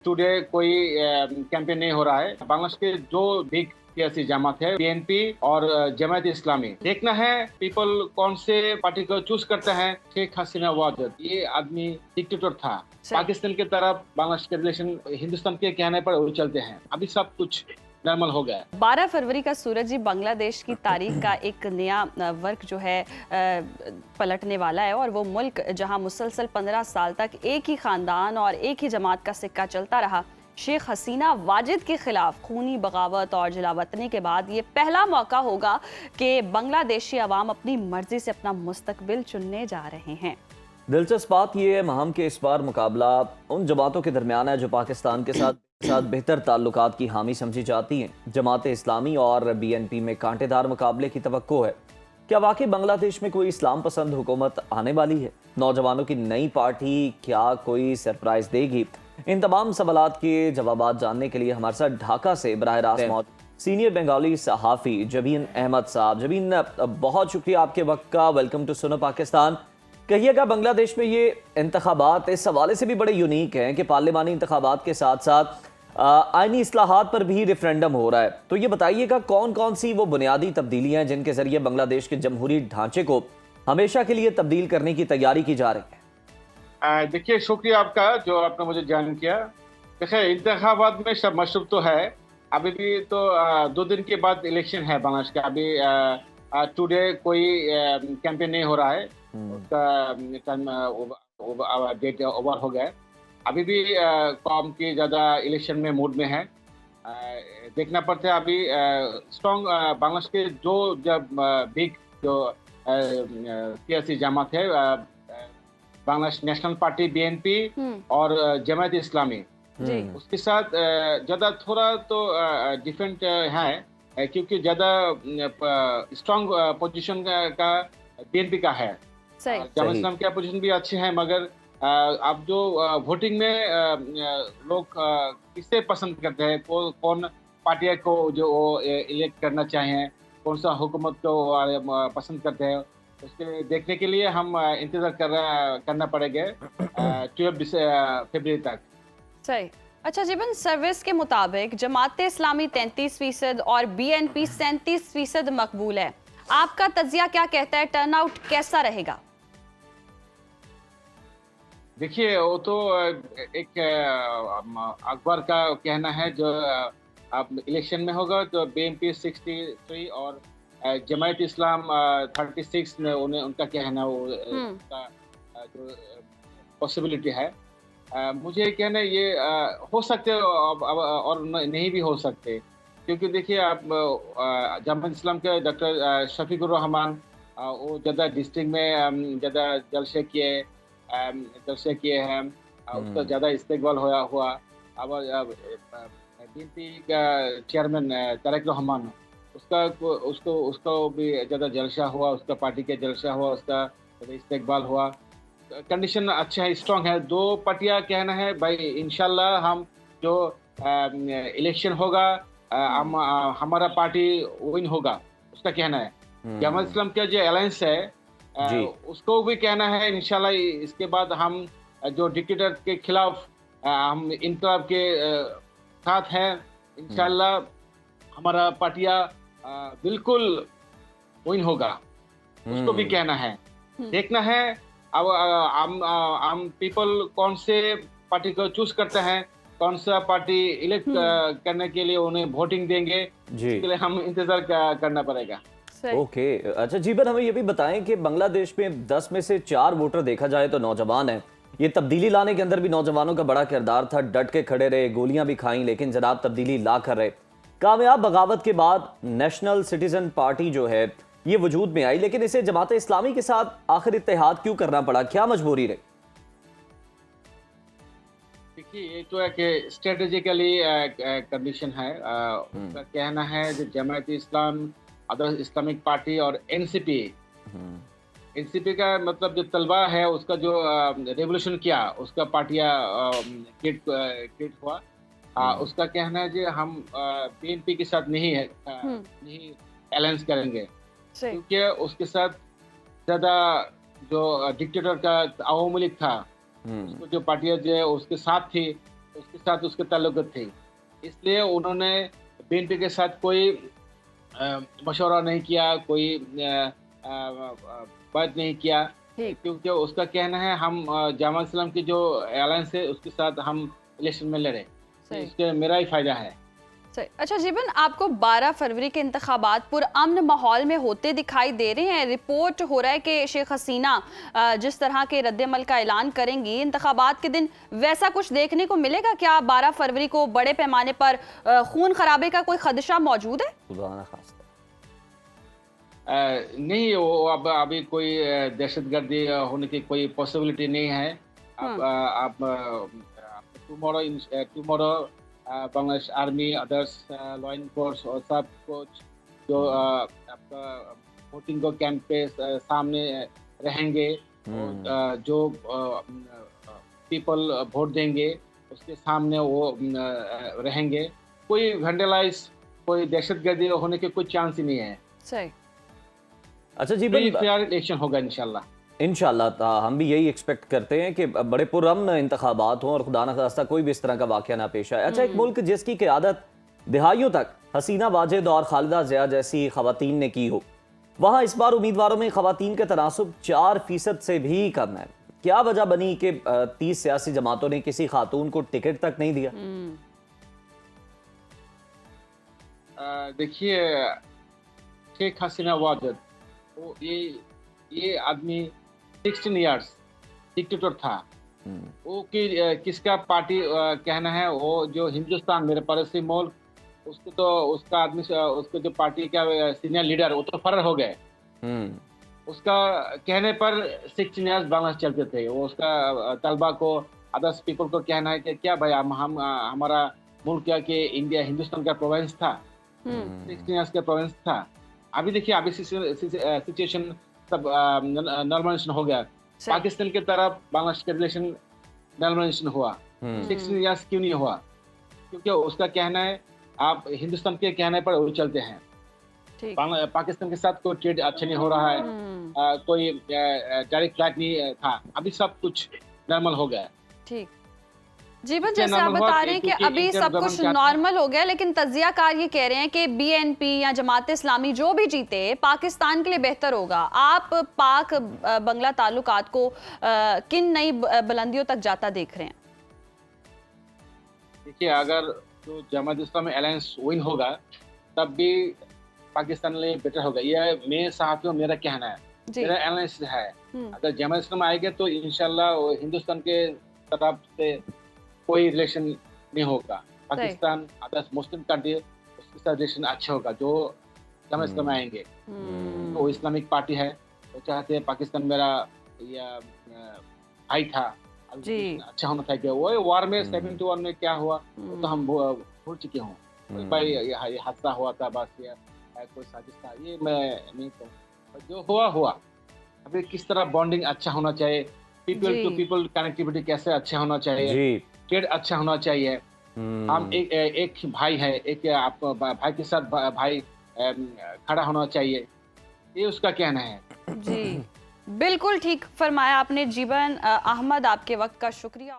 Today कोई campaign नहीं हो रहा है। बांग्लादेश के जो बिग सियासी जमात है, बीएनपी और जमात इस्लामी, देखना है पीपल कौन से पार्टी को चूज करते हैं। शेख हसीना वाजद ये आदमी डिक्टेटर था। सही। पाकिस्तान की तरफ बांग्लादेश के रिलेशन हिंदुस्तान के कहने पर वो चलते हैं। अभी सब कुछ नॉर्मल हो गया। 12 फरवरी का सूरज जी बांग्लादेश की तारीख का एक नया वर्क जो है पलटने वाला है, और वो मुल्क जहां मुसलसल 15 साल तक एक ही खानदान और एक ही जमात का सिक्का चलता रहा, शेख हसीना वाजिद के खिलाफ खूनी बगावत और जलावतनी के बाद ये पहला मौका होगा कि बांग्लादेशी अवाम अपनी मर्जी से अपना मुस्तकबिल चुनने जा रहे हैं। दिलचस्प बात यह है महम के इस बार मुकाबला उन जमातों के दरमियान है जो पाकिस्तान के साथ बेहतर ताल्लुकात की हामी समझी जाती हैं। जमात इस्लामी और बीएनपी में कांटेदार मुकाबले की तवक्को है। क्या वाकई बांग्लादेश में कोई इस्लाम पसंद हुकूमत आने वाली है? नौजवानों की नई पार्टी क्या कोई सरप्राइज देगी? इन तमाम सवालात के जवाब जानने के लिए हमारे साथ ढाका से बराह रास्त मौजूद सीनियर बंगाली सहाफ़ी जबीन अहमद साहब। जबीन, बहुत शुक्रिया आपके वक्त का। वेलकम टू सुनो पाकिस्तान। कहिएगा, बांग्लादेश में ये इंतखाबात इस हवाले से भी बड़े यूनिक हैं कि पार्लिमानी इंतखाबात के साथ साथ आईनी इस्लाहात पर भी रेफरेंडम हो रहा है। तो ये बताइएगा कौन कौन सी वो बुनियादी तब्दीलियां हैं जिनके जरिए बांग्लादेश के जमहूरी ढांचे को हमेशा के लिए तब्दील करने की तैयारी की जा रही है। देखिए, शुक्रिया आपका जो आपने मुझे ज्वाइन किया। देखिए, इंतखाबात में सब मशरूब तो है। अभी भी तो 2 दिन के बाद इलेक्शन है बांग्लादेश का। अभी टुडे कोई कैंपेन नहीं हो रहा है, उसका टाइम डेट ओवर हो गया है। अभी भी कौम की ज़्यादा इलेक्शन में मूड में है। देखना पड़ता है अभी स्ट्रॉन्ग बांग्लादेश के जो जब बिग जो सियासी जमात है, बांग्लादेश नेशनल पार्टी बीएनपी और जमात इस्लामी, उसके साथ ज़्यादा थोड़ा तो डिफरेंट है, क्योंकि ज़्यादा स्ट्रॉन्ग पोजीशन का बीएनपी का है। जमात इस्लाम की पोजीशन भी अच्छी है, मगर अब जो वोटिंग में लोग किसे पसंद करते हैं, कौन पार्टियां को जो इलेक्ट करना चाहें, कौन सा हुकूमत को पसंद करते हैं, उसके देखने के लिए हम इंतजार करना पड़ेगा 12 फरवरी तक। सही। अच्छा जीवन, सर्विस के मुताबिक जमात इस्लामी 33% और बीएनपी 37% मकबूल है। आपका तज्जिया क्या कहता है, टर्नआउट कैसा रहेगा? देखिए, वो तो एक अखबार का कहना है। जो अब इलेक्शन में होगा तो बीएनपी 63 और जमात इस्लाम 36 में उनका कहना, वो उनका जो पॉसिबिलिटी है। मुझे कहना ये हो सकते और नहीं भी हो सकते, क्योंकि देखिए आप जमात इस्लाम के डॉक्टर शफीकुर रहमान, वो ज़्यादा डिस्ट्रिक्ट में ज़्यादा जलसे किए हैं, उसका ज़्यादा इस्तेकबाल हुआ। अब बीएनपी का चेयरमैन तारेक रहमान, उसको भी ज़्यादा जलसा हुआ, उसका पार्टी का जलसा हुआ, उसका इस्तेकबाल हुआ। कंडीशन अच्छा है, स्ट्रॉन्ग है। 2 पार्टियां कहना है भाई, इंशाल्लाह हम जो इलेक्शन होगा हमारा पार्टी विन होगा, उसका कहना है। जमात इस्लाम का जो अलायंस है उसको भी कहना है इंशाल्लाह इसके बाद हम जो डिक्टेटर के खिलाफ हम इनकलाब के साथ हैं। इंशाल्लाह हमारा पार्टियां बिल्कुल विन होगा, उसको भी कहना है। देखना है अब हम पीपल कौन से पार्टी को चूज करते हैं, कौन सा पार्टी इलेक्ट करने के लिए उन्हें वोटिंग देंगे, इसके लिए हम इंतजार करना पड़ेगा। ओके। अच्छा जीवन, हमें ये भी बताएं कि बांग्लादेश में 10 में से 4 वोटर देखा जाए तो नौजवान हैं। ये तब्दीली लाने के अंदर भी नौजवानों का बड़ा किरदार था। डट के खड़े रहे, गोलियां भी खाई, लेकिन जनाब तब्दीली ला कर रहे। कामयाब बगावत के बाद नेशनल सिटीजन पार्टी जो है ये वजूद में आई, लेकिन इसे जमात इस्लामी के साथ आखिर इत्तेहाद क्यों करना पड़ा? क्या मजबूरी रही? देखिए, ये तो है कि स्ट्रेटेजिकली कंडीशन है। उसका कहना है जो जमात इस्लाम, अदर इस्लामिक पार्टी और एनसीपी का मतलब जो तलबा है, उसका जो रेवोल्यूशन किया, उसका पार्टियां क्रिएट हुआ। उसका कहना है कि हम बीएनपी के साथ नहीं अलायंस करेंगे, क्योंकि उसके साथ ज़्यादा जो डिक्टेटर का अवामी लीग था, उसको जो पार्टियां जो उसके साथ थी, उसके साथ उसके ताल्लुकात थे। इसलिए उन्होंने बीएनपी के साथ कोई मशवरा नहीं किया, कोई बात नहीं किया, ठीक। क्योंकि उसका कहना है हम जमात इस्लाम की जो अलायंस है उसके साथ हम इलेक्शन में लड़े, सही। इसके मेरा ही फायदा है। सही। अच्छा जीवन, आपको 12 फरवरी के इंतखाबात पुरअमन माहौल में होते दिखाई दे रहे हैं। रिपोर्ट हो रहा है कि शेख हसीना जिस तरह के रद्दमल का ऐलान करेंगी इंतखाबात के दिन, वैसा कुछ देखने को मिलेगा क्या? 12 फरवरी को बड़े पैमाने पर खून खराबे का कोई खदशा मौजूद है? खुदा न खास्ता। नहीं, वो अब अभी कोई दहशतगर्दी होने की कोई पॉसिबिलिटी नहीं है। अब tomorrow Bangladesh army, others law enforce और सब कुछ जो आपका वोटिंग को कैंप पे सामने रहेंगे, और जो पीपल वोट देंगे उसके सामने वो रहेंगे। कोई वेंडलाइज, कोई दहशतगर्दी होने के कोई चांस ही नहीं है। सही। अच्छा जी, फेयर इलेक्शन होगा इंशाल्लाह। इंशाल्लाह हम भी यही एक्सपेक्ट करते हैं कि बड़े पुरअमन इंतखाबात हों और खुदा न खास्ता कोई भी इस तरह का वाक़या ना पेश आए। अच्छा, एक मुल्क जिसकी क़यादत दिहाइयों तक हसीना वाजिद और खालिदा ज़िया जैसी ख़वातीन ने की हो, वहाँ इस बार उम्मीदवारों में ख़वातीन के तनासुब 4% से भी कम है। क्या वजह बनी कि 30 सियासी जमातों ने किसी खातून को टिकट तक नहीं दिया? देखिए, शेख हसीना वाजिद, वो ये आदमी 16 इयर्स डिक्टेटर था। वो किसका पार्टी कहना है, वो जो हिंदुस्तान मेरे पड़ोसी मुल्क, उसको तो उसका आदमी, उसको जो पार्टी का सीनियर लीडर, वो तो फरार हो गए। उसका कहने पर 16 इयर्स बांग्लादेश चलते थे। वो उसका तलबा को, अदर्स पीपल को कहना है कि क्या भाई हम हमारा मुल्क क्या कि इंडिया हिंदुस्तान का प्रोविंस था, 16 इयर्स का प्रोविंस था। अभी देखिए, अभी सिचुएशन सब नॉर्मलाइजेशन हो गया। पाकिस्तान की तरफ बांग्लादेश का रिलेशन नॉर्मलाइजेशन हुआ। 16 इयर्स क्यों नहीं हुआ? क्योंकि उसका कहना है, आप हिंदुस्तान के कहने पर वो चलते हैं। पाकिस्तान के साथ कोई ट्रेड अच्छा नहीं हो रहा है, कोई डायरेक्ट फ्लाइट नहीं था। अभी सब कुछ नॉर्मल हो गया। ठीक। जीवन, जैसे आप बता रहे हैं कि अभी सब कुछ नॉर्मल हो गया, लेकिन तज्जियाकार ये कह रहे हैं कि बीएनपी या जमात इस्लामी जो भी जीते पाकिस्तान के लिए बेहतर होगा। आप पाक बंगला ताल्लुकात को किन नई बुलंदियों तक जाता देख रहे हैं? देखिए, अगर जो जमात इस्लामी अलायंस विन होगा तब भी पाकिस्तान के लिए बेटर होगा। ये मेरे साथियों मेरा कहना है, मेरा एनालिसिस है। अगर जमात इस्लामी आएगा तो इंशाल्लाह हिंदुस्तान के तरफ से कोई रिलेशन नहीं होगा। पाकिस्तान, अदर्स मुस्लिम कंट्री, उसके साथ रिलेशन अच्छा होगा जो जमात इस्लामी आएंगे। तो इस्लामिक पार्टी है, वो चाहते हैं पाकिस्तान मेरा भाई था, अच्छा होना चाहिए। वो वार में 71 में क्या हुआ वो तो हम भूल चुके हूँ भाई। ये हादसा हुआ था, बस ये कोई साजिश था, ये मैं नहीं कहूँ। जो हुआ हुआ। अभी किस तरह बॉन्डिंग अच्छा होना चाहिए, पीपल टू पीपल कनेक्टिविटी कैसे अच्छा होना चाहिए, ट्रेड अच्छा होना चाहिए। हम एक भाई है, एक आप भाई के साथ भाई खड़ा होना चाहिए, ये उसका कहना है। जी बिल्कुल ठीक फरमाया आपने जीवन अहमद, आपके वक्त का शुक्रिया।